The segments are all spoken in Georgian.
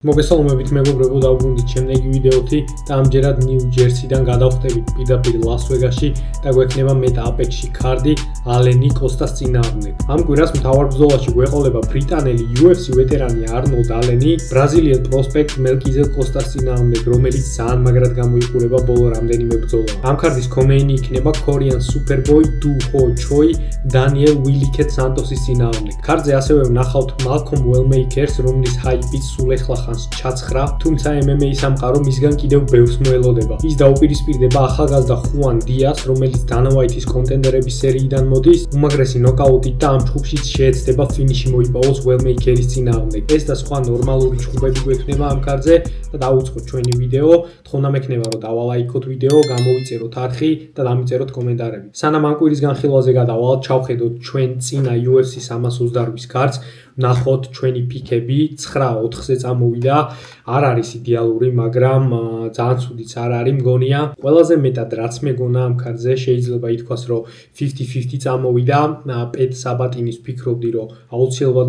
მოგესალმებით მეგობრებო, დავბრუნდით შემდეგი ვიდეოთი და ამჯერად ნიუ-ჯერსიდან გადავხდებით პირდაპირ ლას-ვეგასში და გვექნება მეტ აპექსში ქარდი ალენი კოსტას წინააღმდეგ. ამ კვირას მთავარ ბრძოლაში გვეყოლება ბრიტანელი UFC ვეტერანი არნოლდ ალენი ბრაზილიელ პროსპექტ მელკიზელ კოსტას წინააღმდეგ, რომელიც ძალიან მაგრად გამოიყურება ბოლო რამდენიმე ბრძოლა. ამ ქარდის კომეინი იქნება კორიან სუპერბოი დუ ჰო ჩოი დანიელ უილიკეთ სანტოსის წინააღმდეგ. ქარდზე ასევე ვნახავთ მალკომ უელმეიკერს, რომლის ჰაიპიც სულ ეხლა ჩაცხრა, თუმცა MMA სამყარო მისგან კიდევ ბევრს მოელოდება. ის დაუპირისპირდება ახალგაზრდა ხუან დიას, რომელიც დანა ვაითის კონტენდერების სერიიდან მოდის, უმაგრესი ნოკაუტით და ამ ჩხუბშიც შეეცდება ფინიში მოიპოვოს უელმეიკერის წინააღმდეგ. ეს და სხვა ნორმალური ჩხუბები გვექნება ამ ქარდზე და დავუწყოთ ჩვენი ვიდეო. თხოვნა მექნება რომ დავალაიქოთ ვიდეო, გამოვიწეროთ არხი და დამიწეროთ კომენტარები. სანამ ამ კვირის განხილვაზე გადავალთ, ჩავხედოთ ჩვენ წინა UFC 328-ის ქარდს. ნახოთ ჩვენი პიკები 9-4-ზე წამოვიდა. არ არის იდეალური, მაგრამ ძალიან ცუდიც არ არის, მგონია. ყველაზე მეტად რაც მეგონა ამ ქარდზე შეიძლება ითქვას, რომ 50-50 წამოვიდა. პეტ საბატინის ვფიქრობდი, რომ აუცილებლად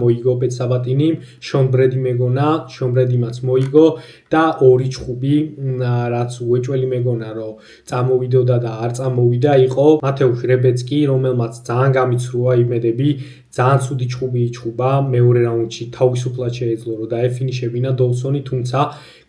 მოიგო პეტ საბატინიმ, შონ ბრედი მეგონა, შონ ბრედიმაც მოიგო და ორი ჩხუბი, რაც უეჭველი მეგონა, რომ წამოვიდოდა და არ წამოვიდა, იყო მათეუშ რებეცკი, რომელმაც ძალიან გამიცრუა იმედები. ძალიან ცუდი ჩხუბი იჩხუბა, მეორე რაუნდში თავისუფლად შეეძლო რომ დაეფინიშებინა დოლსონი, თუმცა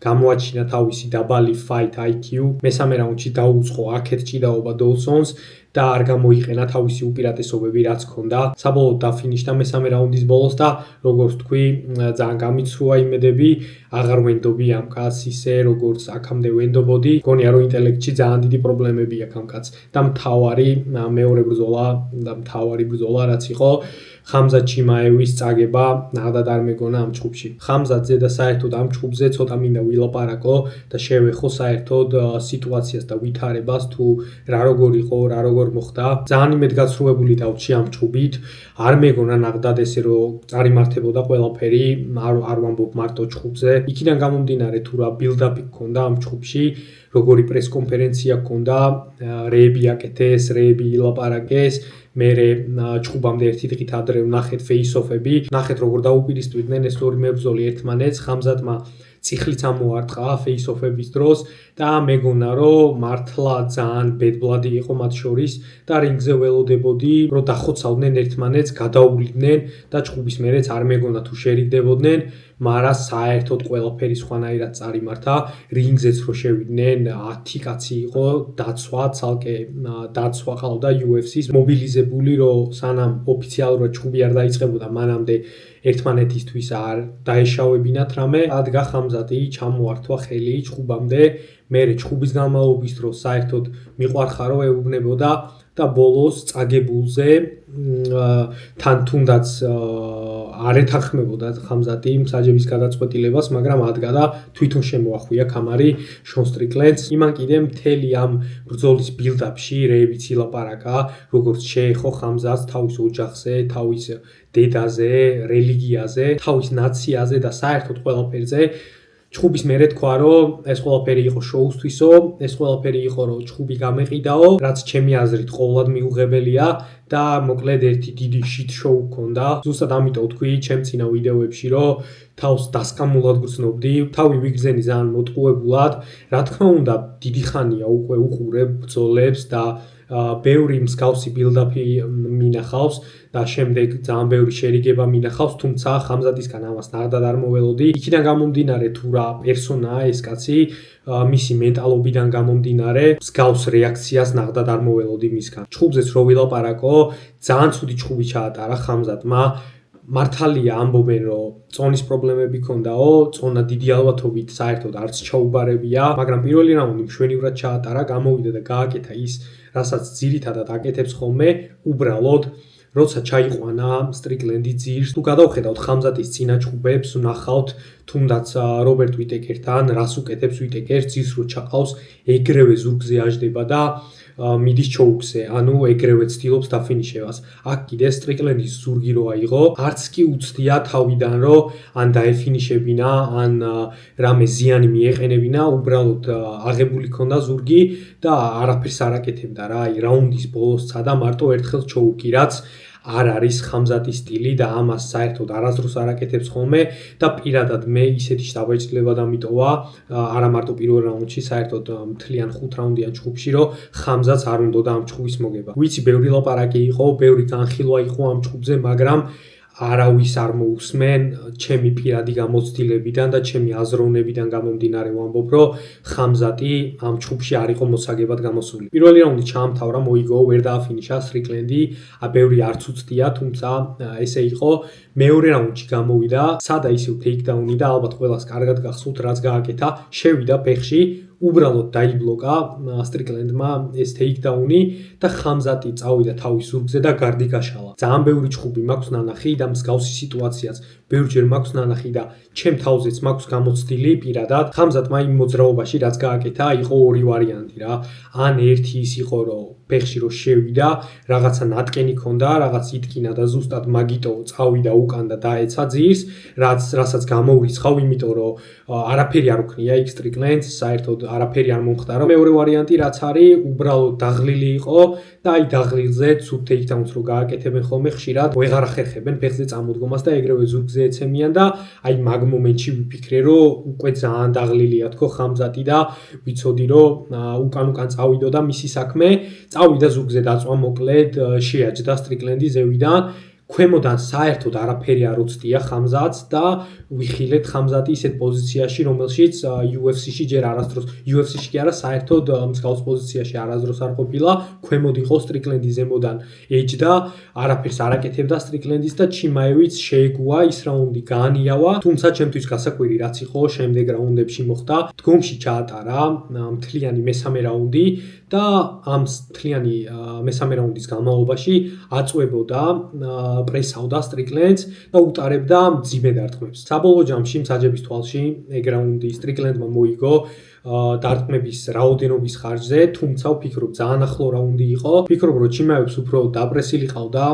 გამოაჩინა თავისი დაბალი fight IQ. მესამე რაუნდში დაუწყო აქეთ ჭიდაობა დოლსონს და არ გამოიყენა თავისი უპირატესობები, რაც ჰქონდა. საბოლოოდ დაფინიშდა მესამე რაუნდის ბოლოს და როგორც თქვი, ძალიან გამიცრუა იმედები. აღარ ვენდობი ამ კაცს ისე, როგორც აქამდე ვენდობოდი. მგონია რომ ინტელექტში ძალიან დიდი პრობლემები აქვს ამ კაცს და მთავარი მეორე ბრძოლა რაც იყო ხამზად ჩიმაევის წაგება ნახდად არ მეგონა ამ ჩხუბში. ხამზადზე და საერთოდ ამ ჩხუბზე ცოტა მინდა ვილაპარაკო და შევეხო საერთოდ სიტუაციას და ვითარებას თუ რა როგორ იყო, რა როგორ მოხდა. ძალიან იმედგაცრუებული დავჭი ამ ჩხუბით. არ მეგონა ნახდად ესე რომ წარიმართებოდა ყველაფერი, არ ვამბობ მარტო ჩხუბზე. იქიდან გამომდინარე თუ რა ბილდაპი გქონდა ამ ჩხუბში, როგორი პრესკონფერენცია გქონდა, რეები აკეთეს, რეები ილაპარაკეს. მერე ჩხუბამდე ერთი დღით ადრე ვნახეთ ფეისოფები, ნახეთ როგორ დაუპირისპირდნენ ეს ორი მებრძოლი ერთმანეთს. ხამზადმა წიხლიც ამოარტყა ფეისოფების დროს და მეგონა რომ მართლა ძალიან ბედბლადი იყო მათ შორის და რინგზე ველოდებოდი რომ დახოცავდნენ ერთმანეთს, გადაუვლიდნენ და ჩხუბის მერეც არ მეგონა თუ შერიგდებოდნენ, მაგრამ საერთოდ ყველაფერი სხვანაირად წარიმართა. რინგზეც რო შევიდნენ 10 კაცი იყო, დაცვა, ცალკე დაცვა ყავდა UFC-ს, მობილიზებული რომ სანამ ოფიციალურად ჩხუბი არ დაიწყებოდა, მანამდე ერთმანეთისთვის არ დაეშავებინათ რამე. ადგა ხამზადი, ჩამოართვა ხელი ჩხუბამდე, მერე ჩხუბის განმავლობის დროს საერთოდ მიყვარხარო ეუბნებოდა და ბოლოს წაგებულზე თან თუნდაც არ ეთანხმებოდა ხამზადი მსაჯების გადაწყვეტილებას, მაგრამ ადგა და თვითონ შემოახვია კამარი შონ სტრიკლენდს. იმან კიდე მთელი ამ ბრძოლის ბილდაპში რეებიც ილაპარაკა, როგორც შეეხო ხამზადს თავის ოჯახზე, თავის დედაზე, რელიგიაზე, თავის ნაციაზე და საერთოდ ყველაფერზე. ჩხუბის მერე თქვა რომ ეს ყველაფერი იყო შოუსთვისო, ეს ყველაფერი იყო რომ ჩხუბი გამეყიდაო, რაც ჩემი აზრით ყოვლად მიუღებელია და მოკლედ ერთი დიდი შიტ შოუ ჰქონდა. ზუსტად ამიტომ თქვი ჩემ წინა ვიდეოებში რომ თავს დასკამულად გრძნობდი, თავი ვიგრძენი ძალიან მოტყუებულად. რა თქმა უნდა, დიდი ხანია უკვე უყურებ ბრძოლებს და ბევრი მსგავსი ბილდაპი მინახავს და შემდეგ ძალიან ბევრი შერიგება მინახავს, თუმცა ხამზადისგან ამას ნახდად არ მოველოდი. იქიდან გამომდინარე თუ რა პერსონაა ეს კაცი, მისი მენტალობიდან გამომდინარე, მსგავს რეაქციას ნახდად არ მოველოდი მისგან. ჩხუბზეც რო ვილაპარაკო, ძალიან ცუდი ჩხუბი ჩაატარა ხამზადმა. მართალია ამბობენ რომ წონის პრობლემები ჰქონდაო, წონა დიდი ალბათობით საერთოდ არც ჩაუბარებია, მაგრამ პირველი რაუნდი მშვენივრად ჩაატარა, გამოვიდა და გააკეთა ის, რასაც ძირითადად აკეთებს ხოლმე, უბრალოდ როცა ჩაიყვანა სტრიკლენდი ძირს, თუ გადავხედავთ ხამზადის წინა ჩხუბებს, ვნახავთ თუნდაც რობერტ ვიტეკერთან, რას უკეთებს ვიტეკერს, ძირს რო ჩაყავს, ეგრევე ზურგზე აჯდება და მიდის ჩოუქზე, ანუ ეგრევე ცდილობს დაფინიშებას. აქ კიდე სტრიკლენდის ზურგი რო აიღო, არც კი უცდია თავიდან რომ ან დაეფინიშებინა, ან რამე ზიანი მიეყენებინა, უბრალოდ აღებული ქონდა ზურგი და არაფერს არ აკეთებდა რა. აი რაუნდის ბოლოს ცადა მარტო ერთხელ ჩოუქი, რაც არ არის ხამზატის სტილი და ამას საერთოდ არასდროს არ აკეთებს ხოლმე და პირადად მე ისეთი შთაბეჭდილება დამიტოვა არა მარტო პირველ რაუნდში, საერთოდ მთლიან 5 რაუნდიან ჩხუბში, რომ ხამზატს არ უნდა ამ ჩხუბის მოგება. ვიცი, ბევრი ლაპარაკი იყო, ბევრი განხილვა იყო ამ ჩხუბზე, მაგრამ არავის არ მოусმენ ჩემი პირადი გამოცდილებიდან და ჩემი აზროვნებიდან გამომდინარე ვამბობ, რომ ხამზატი ამ ჩხუბში არ იყო მოსაგებად გამოსული. პირველი რაუნდი ჩაამთავრა, მოიგო, ვერ დააფინიშა სტრიკლენდი, ბევრი არც უცდია, თუმცა ესე იყო. მეორე რაუნდში გამოვიდა, სადა ისევ ტეიქდაუნი და ალბათ ყველას კარგად გახსოვთ, რაც გააკეთა, შევიდა ფეხში, უბრალოდ დაიბლოკა სტრიკლენდმა ეს ტეიქდაუნი და ხამზატი წავიდა თავის ზურგზე და გარდი გაშალა. ძალიან ბევრი ჩხუბი მაქვს ნანახი და მსგავსი სიტუაციაც ბევრჯერ მაქვს ნანახი და ჩემ თავზეც მაქვს გამოცდილი პირადად. ხამზატმა იმ მოძრაობაში რაც გააკეთა, იყო ორი ვარიანტი რა. ან ერთი ის იყო, რომ ფეხში რო შევიდა, რაღაცა ნატკენი ქონდა, რაღაც იტკინა და ზუსტად მაგიტო წავიდა უკან და დაეცა ძირს, რასაც გამოურიცხავ, იმიტომ რომ არაფერი არ უქნია იქ სტრიკლენდს, საერთოდ არაფერი არ მომხდარა. მეორე ვარიანტი რაც არის, უბრალოდ დაღლილი იყო და აი დაღლილზე ცუდ ტეიქდაუნს რო გააკეთებენ ხოლმე ხშირად, ვეღარ ახერხებენ ფეხზე წამოდგომას და ეგრევე ზურგზე ეცემიან და აი მაგ მომენტში ვიფიქრე, რომ უკვე ძალიან დაღლილია თქო ხამზატი და ვიცოდი, რომ უკან წავიდო და მისი საქმე წავიდა ზურგზე დაწვა, მოკლედ შეაჯდა სტრიკლენდი ზევიდან. ქვემოდან საერთოდ არაფერი არ უცდია ხამზატს და ვიხილეთ ხამზატი ისეთ პოზიციაში, რომელშიც UFC-ში ჯერ არასდროს, UFC-ში კი არა, საერთოდ მსგავს პოზიციაში არასდროს არ ყოფილა, ქვემოდ იყო სტრიკლენდი ზემოდან ეჯდა, არაფერს არ აკეთებდა სტრიკლენდის და ჩიმაევიც შეეგუა, ის რაუნდი გაანიავა, თუმცა ჩემთვის გასაკვირი რაც იყო, შემდეგ რაუნდებში მოხდა, დგომში ჩაატარა მთლიანი მესამე რაუნდი და ამ მთლიანი მესამე რაუნდის განმავლობაში აწვებოდა პრესავდა სტრიკლენდს და უტარებდა მძიმე დარტყმებს. საბოლოო ჯამში მსაჯების თვალში ეგ რაუნდი სტრიკლენდმა მოიგო დარტყმების რაოდენობის ხარჯზე, თუმცა ვფიქრობ ძალიან ახლო რაუნდი იყო. ვფიქრობ, რომ ჩიმაევს უფრო დაპრესილი ყავდა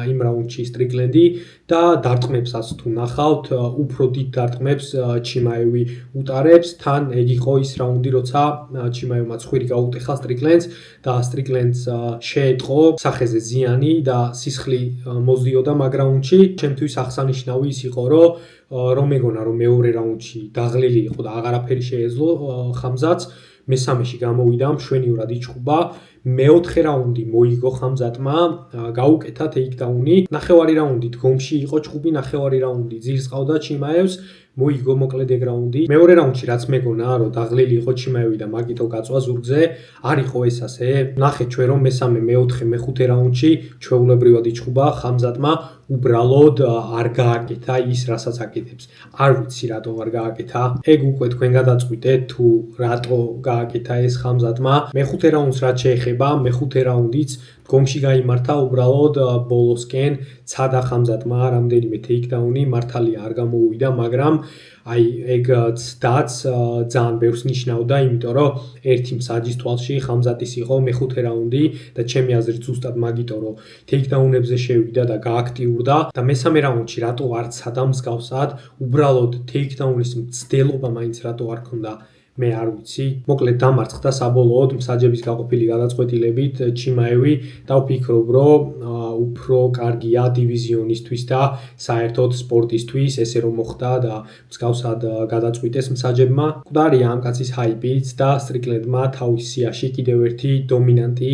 იმ რაუნდში სტრიკლენდი და დარტყმებსაც თუ ნახავთ, უფრო დიდ დარტყმებს ჩიმაევი უტარებს. თან ეგ იყო ის რაუნდი, როცა ჩიმაევმა ცხვირი გაუტეხა სტრიკლენდს და სტრიკლენდს შეეტყო სახეზე ზიანი და სისხლი მოძიოდა მაგ რაუნდში. ჩემთვის აღსანიშნავი ის იყო, რომ მეგონა რომ მეორე რაუნდში დაღლილი იყო და აღარაფერი შეეძლო ხამზატს, მესამეში გამოვიდა, მშვენივრად იჩხუბა. მეოთხე რაუნდი მოიგო ხამზატმა, გაუკეთა ტეიქდაუნი. ნახევარი რაუნდი დგომში იყო ჩხუბი, ნახევარი რაუნდი ძირს ყავდა ჩიმაევს, მოიგო მოკლედ ეგ რაუნდი. მეორე რაუნდში რაც მეგონა, რომ დაღლილი იყო ჩიმაევი და მაგიტო გაწვა ზურგზე, არ იყო ეს ასე. ნახეთ ჩვენ რომ მესამე, მეოთხე, მეხუთე რაუნდში ჩვეულებრივად იჩხუბა ხამზატმა, უბრალოდ არ გააკეთა ის, რასაც აკეთებს. არ ვიცი რატო არ გააკეთა. ეგ უკვე თქვენ გადაწყვიტეთ თუ რატო გააკეთა ეს ხამზატმა. მეხუთე რაუნდს რაც შეეხება, მეხუთე რაუნდიც დგომში გაიმართა, უბრალოდ ბოლოსკენ ცადა ხამზატმა რამდენიმე ტეიქდაუნი, მართალია არ გამოუვიდა, მაგრამ აი ეგ ცდაც ძალიან ბევრს ნიშნავდა, იმიტომ რომ ერთი მსაჯის თვალში ხამზატის იყო მეხუთე რაუნდი და ჩემი აზრით ზუსტად მაგიტო რომ ტეიქდაუნებზე შევიდა და გააქტიურდა და მესამე რაუნდში რატო არ ცადა მსგავსად, უბრალოდ ტეიქდაუნის მცდელობა მაინც რატო არ ქონდა, მე არ ვიცი. მოკლედ დამარცხდა საბოლოოდ მსაჯების გაყოფილი გადაწყვეტილებით ჩიმაევი და ვფიქრობ, რომ უფრო კარგია დივიზიონისთვის და საერთოდ სპორტისთვის ესე რომ მოხდა და მსგავსად გადაწყვიტეს მსაჯებმა. მკვდარია ამ კაცის ჰაიპიც და სტრიკლენდმა თავის სიაში კიდევ ერთი დომინანტი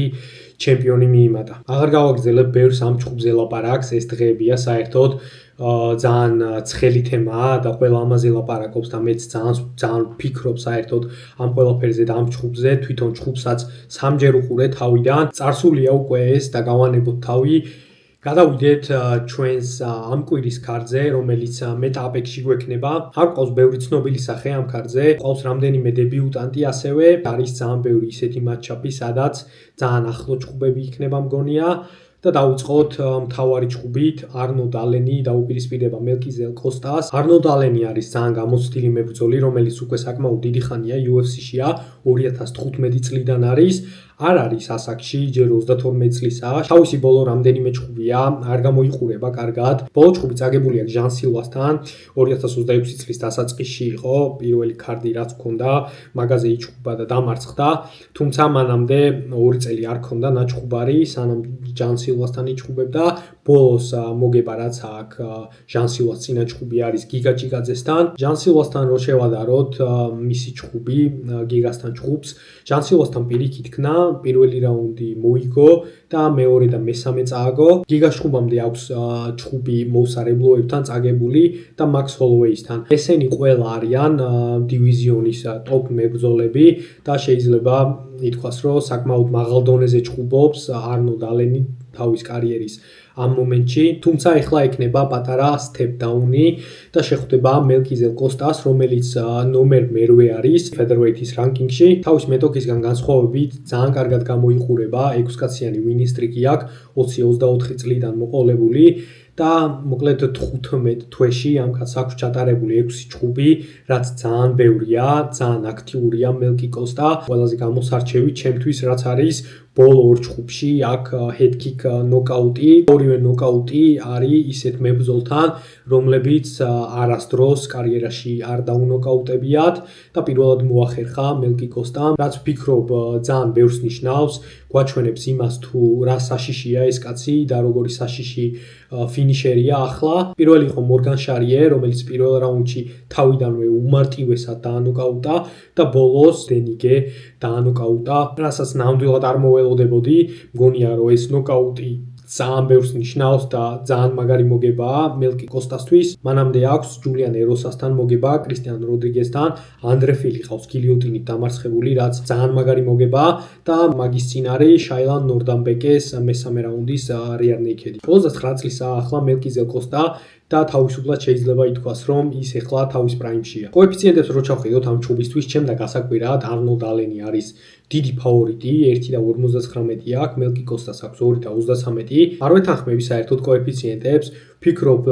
ჩემპიონი მიიმატა. აღარ გავაგრძელებ ბევრს ამ ჩხუბზე ლაპარაკს, ეს დღეებია საერთოდ ძალიან ცხელი თემაა და ყველა ამაზე ლაპარაკობს და მეც ძალიან ვფიქრობ საერთოდ ამ ყველაფერზე და ამ ჩხუბზე, თვითონ ჩხუბსაც სამჯერ უყურე თავიდან. წარსულია უკვე ეს და გავანებოთ თავი. გადავიდეთ ჩვენს ამ კვირის ქარდზე, რომელიც მეტაპექში გვექნება. არ ყავს ბევრი ცნობილი სახე ამ ქარდზე, ყავს რამდენიმე დებიუტანტი ასევე, არის ძალიან ბევრი ისეთი მატჩაპი, სადაც ძალიან ახლო ჩხუბები იქნება მგონია. და დავიწყოთ მთავარი ჩხუბით, არნოლდ ალენი დაუპირისპირდება მელკიზელ კოსტას. არნოლდ ალენი არის ძალიან გამოცდილი მებრძოლი, რომელიც უკვე საკმაოდ დიდი ხანია UFC-შია, 2015 წლიდან არის. არ არის ასაკში, ჯერ 32 წლისაა. თავისი ბოლო რამდენიმე ჩხუბია არ გამოიყურება კარგად. ბოლო ჩხუბი წაგებული აქვს ჟან სილვასთან 2026 წლის დასაწყისში იყო პირველი ქარდი რაც ჰქონდა, მაგაზე იჩხუბა და დამარცხდა. თუმცა მანამდე 2 წელი არ ჰქონდა ნაჩხუბარი, სანამ ჟან სილვასთან იჩხუბებდა. ბოლოს მოგება რაც აქვს ჟან სილვას წინაჩხუბი არის გიგა ჭიკაძესთან. ჟან სილვასთან რო შევადაროთ მისი ჩხუბი გიგასთან ჩხუბს, ჟან სილვასთან პირიქით იქნა, პირველი რაუნდი მოიგო და მეორე და მესამე წააგო. გიგას ჩხუბამდე აქვს ჩხუბი მოუსარებლოებთან წაგებული და მაქს ჰოლოუეისთან. ესენი ყველა არიან დივიზიონის ტოპ მებრძოლები და შეიძლება ითქვას, რომ საკმაოდ მაღალ დონეზე ჩხუბობს არნოლდ ალენი თავის კარიერის ამ მომენტში, თუმცა ეხლა ექნება პატარა step down-ი და შეხვდება მელკიზელ კოსტას, რომელიც ნომერ მერვე არის featherweight-ის რანკინგში. თავის მეტოქისგან განსხვავებით ძალიან კარგად გამოიყურება, 6 კაციანი winning streak-ი აქვს, 20-24 წლიდან მოყოლებული. და მოკლედ 15 თვეში ამ კაცს აქვს ჩატარებული 6 ჩხუბი, რაც ძალიან ბევრია, ძალიან აქტიურია მელკი კოსტა. ყველაზე გამოსარჩევი ჩემთვის რაც არის ბოლო 2 ჩხუბში აქვს head kick ნოკაუტი. ორივე ნოკაუტი არის ისეთ მებრძოლთან, რომლებიც არასდროს კარიერაში არ დაუნოკაუტებიათ და პირველად მოახერხა მელკი კოსტამ, რაც ვფიქრობ ძალიან ბევრს ნიშნავს, გვაჩვენებს იმას თუ რა საშიშია ეს კაცი და როგორი საშიში ფინიშერია ახლა. პირველი იყო მორგან შარიე, რომელიც პირველ რაუნდში თავიდანვე უმარტივესად დაანოკაუტა და ბოლოს დენიგე დაანოკაუტა, რასაც ნამდვილად არ მოველოდებოდი. მგონია რომ ეს ნოკაუტი ძალიან ბევრს ნიშნავს და ძალიან მაგარი მოგებაა მელკი კოსტასთვის. მანამდე აქვს ჯულიან ეროსასთან მოგება, კრისტიან როდრიგესთან, ანდრე ფილი ყავს გილიოტინით დამარცხებული, რაც ძალიან მაგარი მოგებაა და მაგის წინ არის შაილან ნორდამბეკეს მესამე რაუნდის რეარ ნეიქედი. 29 წლისაა ახლა მელკიზელ კოსტა და თავისუფლად შეიძლება ითქვას, რომ ის ეხლა თავის პრაიმშია. კოეფიციენტებს რო ჩავხედოთ ამ ჩუბისთვის, ჩემ და გასაკვირად არნოლდ ალენი არის დიდი ფავორიტი, 1.59 აქვს, მელკი კოსტას აქვს 2.33. არ ვეთანხმები საერთოდ კოეფიციენტებს, ვფიქრობ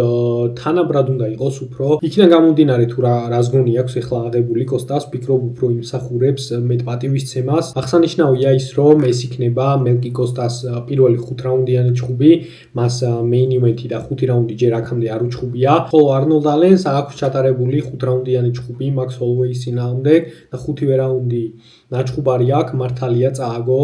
თანაბრად უნდა იყოს უფრო. იქიდან გამომდინარე თუ რას გონი აქვს ეხლა აღებული კოსტას, ვფიქრობ უფრო იმსახურებს მეტ პატივისცემას. აღსანიშნავია ის, რომ ეს იქნება მელკი კოსტას პირველი 5 რაუნდიანი ჩხუბი, მას main event-ი და 5 რაუნდი ჯერ აქამდე არ უჩხუბია. ხოლო არნოლდ ალენს აქვს ჩატარებული 5 რაუნდიანი ჩხუბი მაქს ჰოლოუეის წინააღმდეგ და 5-ვე რაუნდი ნაჩხუბარი აქვს, მართალია წააგო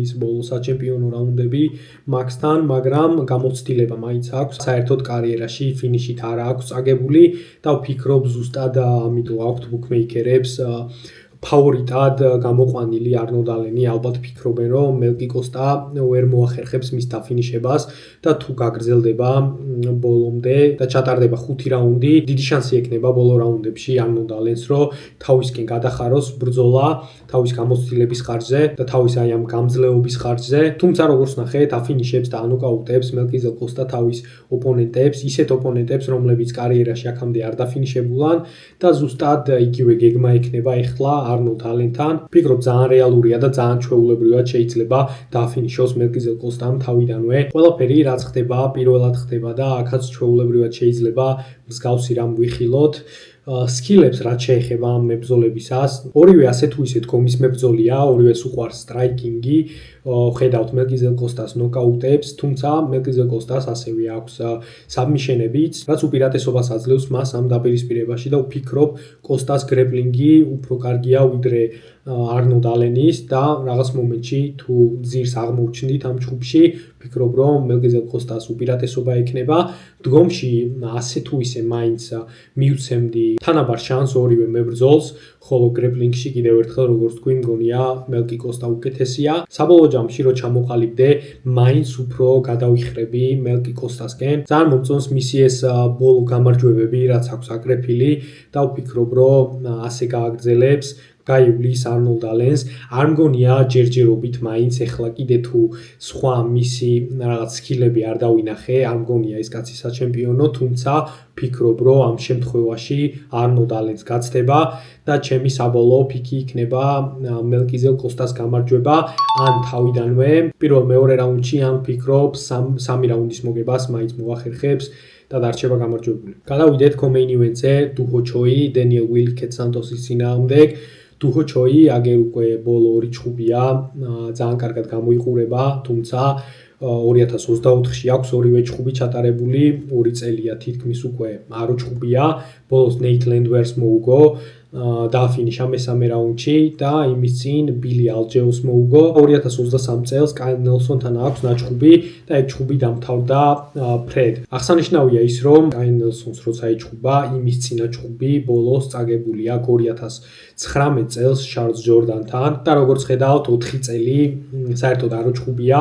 ის ბოლო საჩემპიონო რაუნდები მაქსთან, მაგრამ გამოცდილება მაინც აქვს. საერთოდ კარიერაში ფინიშით არ აქვს წაგებული და ვფიქრობ ზუსტად ამიტომ აქვთ ბუკმეიკერებს ფავორიტად გამოყვანილი არნოლდ ალენი. ალბათ ფიქრობენ, რომ მელკი კოსტა ვერ მოახერხებს მის დაფინიშებას და თუ გაგრძელდება ბოლომდე და ჩატარდება 5 რაუნდი, დიდი შანსი ექნება ბოლო რაუნდებში არნოლდ ალენს, რომ თავისკენ გადახაროს ბრძოლა თავის გამოცდილების ხარჯზე და თავის აი ამ გამძლეობის ხარჯზე. თუმცა როგორც ნახეთ, აფინიშებს და ანოკაუტებს მელკიზელ კოსტა თავის ოპონენტებს, ისეთ ოპონენტებს, რომლებიც კარიერაში აქამდე არ დაფინიშებულან და ზუსტად იგივე გეგმა ექნება ეხლა არნოლდ ალენთან. ვფიქრობ ძალიან რეალურია და ძალიან ჩვეულებრივად შეიძლება დააფინიშოს მელკიზელ კოსტამ თავიდანვე. ყველაფერი რაც ხდება, პირველად ხდება და აქაც ჩვეულებრივად შეიძლება მსგავსი რამ ვიხილოთ. სკილებს რაც შეეხება ამ მებრძოლებისას, ორივე ასე თუ ისე დგომის მებრძოლია, ორივეს უყვარს სტრაიკინგი, ხედავთ მელკიზელ კოსტას ნოკაუტებს, თუმცა მელკიზელ კოსტას ასევე აქვს საბმიშენებიც, რაც უპირატესობას აძლევს მას ამ დაპირისპირებაში და ვფიქრობ კოსტას გრეპლინგი უფრო კარგია ვიდრე არნოლდ ალენის და რაღაც მომენტში თუ ძირს აღმოჩნდით ამ ჩხუბში, ვფიქრობ რომ მელკიზელ კოსტას უპირატესობა ექნება. დგომში ასე თუ ისე მაინც მივცემდი თანაბარ შანსს ორივე მებრძოლს, ხოლო გრეპლინგში კიდევ ერთხელ როგორც თქვი, მგონია მელკი კოსტა უკეთესია. საბოლოო ჯამში რო ჩამოყალიბდე, მაინც უფრო გადავიხრები მელკი კოსტასკენ. ძალიან მომწონს მისი ეს ბოლო გამარჯვებები, რაც აქვს აკრეფილი და ვფიქრობ რომ ასე გააგრძელებს. გაივლის არნოლდ ალენს. არ მგონია ჯერჯერობით მაინც ეხლა კიდე თუ სხვა მისი რაღაც სკილები არ დავინახე, არ მგონია ეს კაცი საჩემპიონო, თუმცა ვფიქრობ რომ ამ შემთხვევაში არნოლდ ალენს გაცდება და ჩემი საბოლოო პიკი იქნება მელკიზელ კოსტას გამარჯვება ან თავიდანვე პირველ მეორე რაუნდში ან ვფიქრობ 3 რაუნდის მოგებას მაინც მოახერხებს და დარჩება გამარჯვებული. გადავიდეთ კომეინ ივენტზე, დუჰო ჩოი, დენიელ უილკეტ სანტოსის წინააღმდეგ. დუჰო ჩოი აგერ უკვე ბოლო 2 ჭუბია ძალიან კარგად გამოიყურება, თუმცა 2024-ში აქვს ორივე ჭუბი ჩატარებული, 2 წელია თითქმის უკვე არო ჭუბია, ბოლოს ნეით ლენდვერს მოუგო დააფინიშა მესამე რაუნდში და იმის წინ ბილი ალჯეოს მოუგო 2023 წელს კაილ ნელსონთან აქვს ნაჭუბი და ეგ ჭუბი დამთავრდა ფრედ. აღსანიშნავია ის რომ კაილ ნელსონს როცა ეჭუბა იმის წინა ჭუბი ბოლოს წაგებული აქვს 2019 წელს შარლს ჯორდანთან და როგორც ხედავთ 4 წელი საერთოდ არ ჭუბია.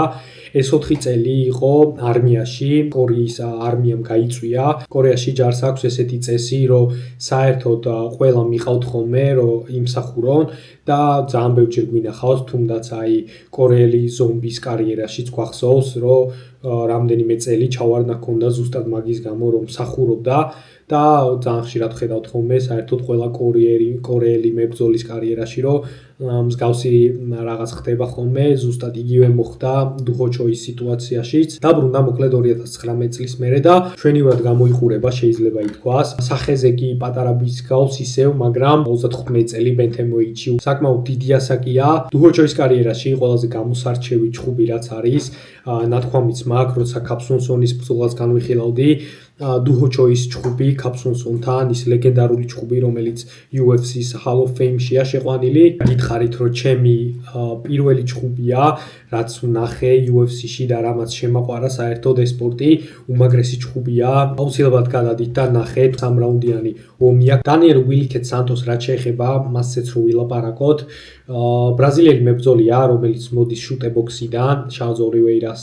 ეს 4 წელი იყო არმიაში, კორეის არმიამ გაიწვია. კორეაში ჯარს აქვს ესეთი წესი, რომ საერთოდ ყველა მიყავთ ხოლმე, რომ იმსახურონ და ძალიან ბევრჯერ გვინახავს, თუნდაც აი კორეელი ზომბის კარიერაშიც გვახსოვს, რომ რამდენიმე წელი ჩავარდნა ჰქონდა ზუსტად მაგის გამო, რომ მსახურობდა და ძალიან ხშირად ხედავთ ხოლმე საერთოდ ყველა კორეელი მებრძოლის კარიერაში, რომ მსგავსი რაღაც ხდება ხოლმე, ზუსტად იგივე მოხდა დუჰო ჩოის სიტუაციაშიც. დაბრუნდა მოკლედ 2019 წლის მერე და ჩვენივრად გამოიყურება შეიძლება ითქვას. სახეზე კი პატარა ბიჭს გავს ისევ, მაგრამ 35 წელი ბენთემვეიტში საკმაოდ დიდი ასაკია. დუჰო ჩოის კარიერაში ყველაზე გამოსარჩევი ჭუბი რაც არის, ნათქვამიც მაქვს, როცა კაპსონსონის ბრძოლას განვიხილავდი, დუჰო ჩოის ჭუბი კაპსონსონთან, ის ლეგენდარული ჭუბი, რომელიც UFC-ს Hall of Fame-შია შეყვანილი. გითხარით, რომ ჩემი პირველი ჭუბია, რაც ვნახე UFC-ში და რამაც შემაყვარა საერთოდ ეს სპორტი, უმაგრესი ჭუბია. აუცილებლად გადადით და ნახეთ 3 რაუნდიანი ომია. დანიელ უილკეტ სანტოს რაც შეეხება, მასზეც რო ვილაპარაკოთ, ბრაზილიელი მებრძოლია, რომელიც მოდის შუტებოქსიდან, შარლს ოლივეირას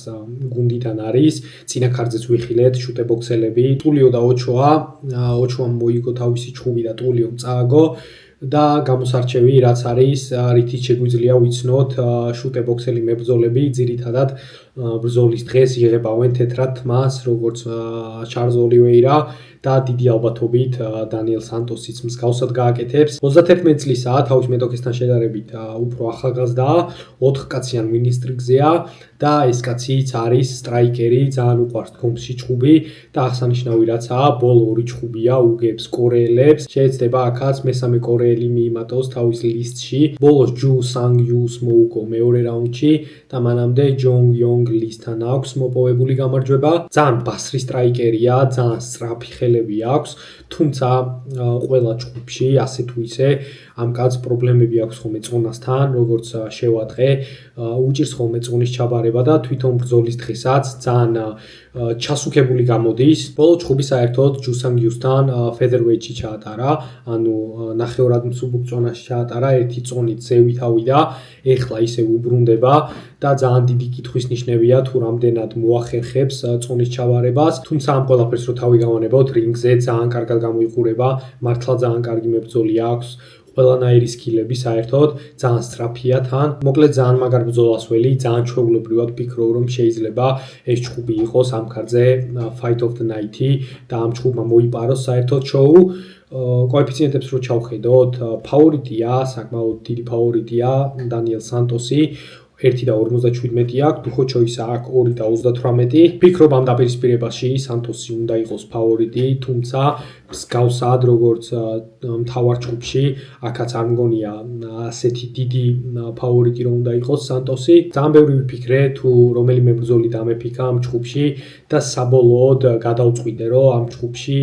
გუნდიდან არის. წინა ქარდზეც ვიხილეთ შუტებოქსელები, ტულიო და ოჩოამ მოიგო თავისი ჭუბი და ტულიომ წააგო. და გამოსარჩევი რაც არის, რითიც შეგვიძლია ვიცნოთ, შუტებოქსელი მებრძოლები ძირითადად ბრძოლის დღეს იღებავენ თეთრად თმას, როგორც შარლს ოლივეირა და დიდი ალბათობით დანიელ სანტოსიც მსგავსად გააკეთებს. 31 წლისაა, თავის მეტოქესთან შედარებით უფრო ახალგაზრდაა, 4 კაციან მინისტრიგზეა და ეს კაციც არის სტრაიკერი, ძალიან უყვარს დგომში ჭუბი და აღსანიშნავი რაცაა, ბოლო 2 ჭუბია უგებს კორეელებს. შეიძლება აქაც მესამე კორეელი მიიმატოს თავის ლისტში. ბოლოს ჯუ სანგ იუს მოუგო მეორე რაუნდში და მანამდე ჯონგ იონგ ლისთან აქვს მოპოვებული გამარჯვება. ძალიან ბასრი სტრაიკერია, ძალიან სწრაფი ხელები აქვს, თუმცა ყველა ჭუბში ასე თუ ისე ამ კაცს პრობლემები აქვს ხოლმე წონასთან, როგორც შევატყე, უჭირს ხოლმე წონის ჩაბარება და თვითონ ბრძოლის დღესაც ძალიან ჩასუქებული გამოდის. ბოლო ჭუბი საერთოდ ჯუსანგ იუსთან ფედერვეიტში ჩაატარა, ანუ ნახევრად მსუბუქ წონაში ჩაატარა, ერთი წონით ზევით ავიდა, ეხლა ისე უბრუნდება და ძალიან დიდი კითხვის ნიშნებია თუ რამდენად მოახერხებს წონის ჩაბარებას. თუმცა ამ ყველაფერს რო თავი გავანებოთ, რინგზე ძალიან კარგად გამოიყურება, მართლა ძალიან კარგი მებრძოლი აქვს. ყველანაირი სკილები საერთოდ ძალიან სწრაფია თან. მოკლედ ძალიან მაგარ ბრძოლას ველი, ძალიან ჩვეულებრივად ვფიქრობ, რომ შეიძლება ეს ჭუბი იყოს ამ ქარდზე Fight of the Night-ი და ამ ჭუბმა მოიპაროს საერთოდ შოუ. კოეფიციენტებს რო ჩავხედოთ, ფავორიტია, საკმაოდ დიდი ფავორიტია დანიელ სანტოსი. 1 და 57 აქვს, დუჰო ჩოისა აქვს 2 და 38. ვფიქრობ ამ დაპირისპირებაში სანტოსი უნდა იყოს ფავორიტი, თუმცა მსგავსად როგორც მთავარ ჭუბში, აქაც არ მგონია ასეთი დიდი ფავორიტი რომ უნდა იყოს სანტოსი. ძალიან ბევრი ვიფიქრე თუ რომელი მებრძოლი დამეფიქა ამ ჭუბში და საბოლოოდ გადავწყვიტე რომ ამ ჭუბში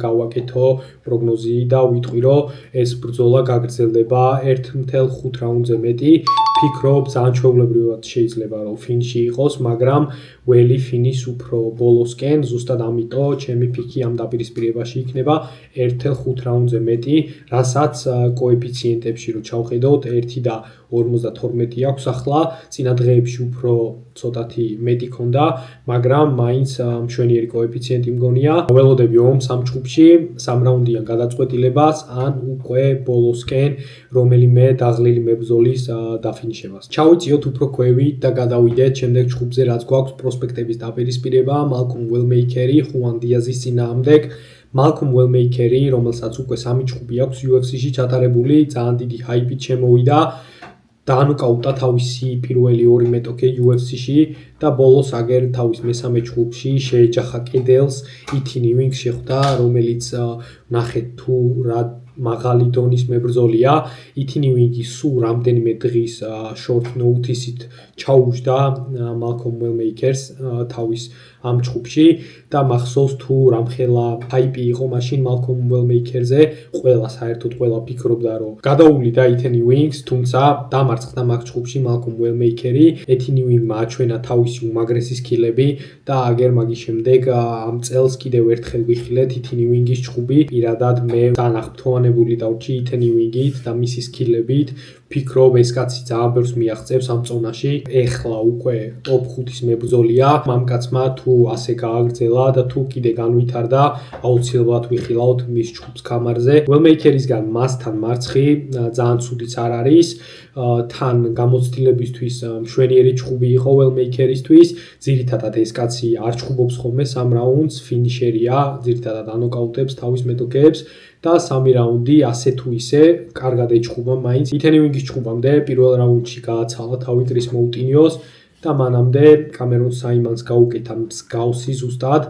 გავაკეთო პროგნოზი და ვიტყვი რომ ეს ბრძოლა გაგრძელდება 1.5 რაუნდზე მეტი. ვფიქრობ ძალიან ჩვეულებრივად შეიძლება რომ ფინიში იყოს, მაგრამ ველი ფინის უფრო ბოლოსკენ, ზუსტად ამიტომ ჩემი პიკი ამ დაპირისპირებაში იქნება 1.5 რაუნდზე მეტი, რასაც კოეფიციენტებში რო ჩავხედოთ 1 და 52 აქვს ახლა, წინა დღეებში უფრო ცოტათი მეტი ქონდა, მაგრამ მაინც მშვენიერი კოეფიციენტი მგონია. ველოდები ომს ამ ჭუბში 3 რაუნდიან გადაწყვეტილებას ან უკვე ბოლოსკენ რომელიმე დაღლილი მებრძოლის დაფინიშებას. ჩავიწიოთ უფრო ქვევით და გადავიდეთ შემდეგ ჭუბზე, რაც გვაქვს პროსპექტების დაპირისპირება, მალკომ ველმეიკერი, ხუან დიაზის წინააღმდეგ. მალკომ ველმეიკერი, რომელსაც უკვე 3 ჭუბი აქვს UFC-ში ჩატარებული, ძალიან დიდი ჰაიპით შემოვიდა. დაანოკაუტა თავისი პირველი 2 მეტოქე UFC-ში და ბოლოს აგერ თავის მესამე ჭუბში შეეჯახა კედელს, ითინ ივინგს შეხვდა, რომელიც ნახეთ თუ რა მაღალი დონის მებრძოლია. ითინი ვინგი სულ რამდენიმე დღის short notice-ით ჩაუჯდა Malcolm Wellmakers თავის ამ ჯგუფში და მახსოვს თუ რამხელა ჰაიპი იყო მაშინ Malcolm Wellmaker-ზე, საერთოდ ყველა ფიქრობდა რომ გადაუვლიდა Ethany Wings, თუმცა დამარცხდა მაგ ჯგუფში Malcolm Wellmaker-ი. Ethany Wing-მა აჩვენა თავისი უმაგრესი სკილები და აგერ მაგის შემდეგ ამ წელს კიდევ ერთხელ ვიხილეთ Ethany Wing-ის ჯგუფი. პირადად მე განახმთოვანებული დავჭი Ethany Wing-ით და მისი სკილებით. ფიქრობ ეს კაცი ძალიან ბევრს მიაღწევს ამ წონაში. ეხლა უკვე top 5-ის მებრძოლია. მამკაცმა თუ ასე გააგრძელა და თუ კიდე განვითარდა, აუცილებლად ვიხილავთ მის ჯგუფს კამარზე. Wellmaker-ისგან მასთან მარცხი ძალიან ცუდიც არ არის. თან გამოცდილებისთვის მშვენიერი ჯგუფი იყო Wellmaker-ისთვის. ძირითადად ეს კაცი არ ჯგუფობს ხოლმე 3 რაუნდს, ფინიშერია, ძირითადად ანოკაუტებს თავის მეტოქეებს. და 3 რაუნდი ასე თუ ისე კარგად ეჭხუბა მაინც. Ethany Wing-ის ჯგუფამდე პირველ რაუნდში გააცალა თავი კრის მოუტინიოს და მანამდე კამერონ საიმანს გაუკეთა მსგავსი ზუსტად.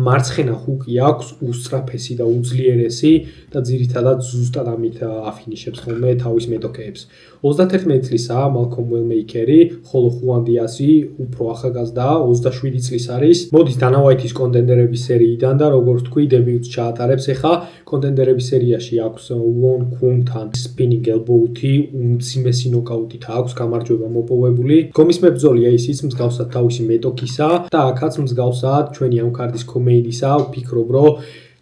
მარცხენა ჰუკი აქვს უსწრაფესი და უძლიერესი და ძირითადად ზუსტად ამით აფინიშებს ხოლმე თავის მეტოქეებს. 31 წლისაა Malcolm Wellmaker-ი, ხოლო Juan Diaz-ი უფრო ახალგაზრდაა, 27 წლის არის. მოდის Dana White-ის კონტენდერების სერიიდან და როგორც თქვი, დებიუტს ჩაატარებს. ეხლა კონტენდერების სერიაში აქვს Won Kung-თან spinning elbow-ი, უმძიმესი ნოკაუტით აქვს გამარჯვება მოპოვებული. გომის მებრძოლია ისიც მსგავსად თავისი მეტოქისა და აქაც მსგავსად ჩვენი ამ კარდის კომეიდისა ვფიქრობ, რომ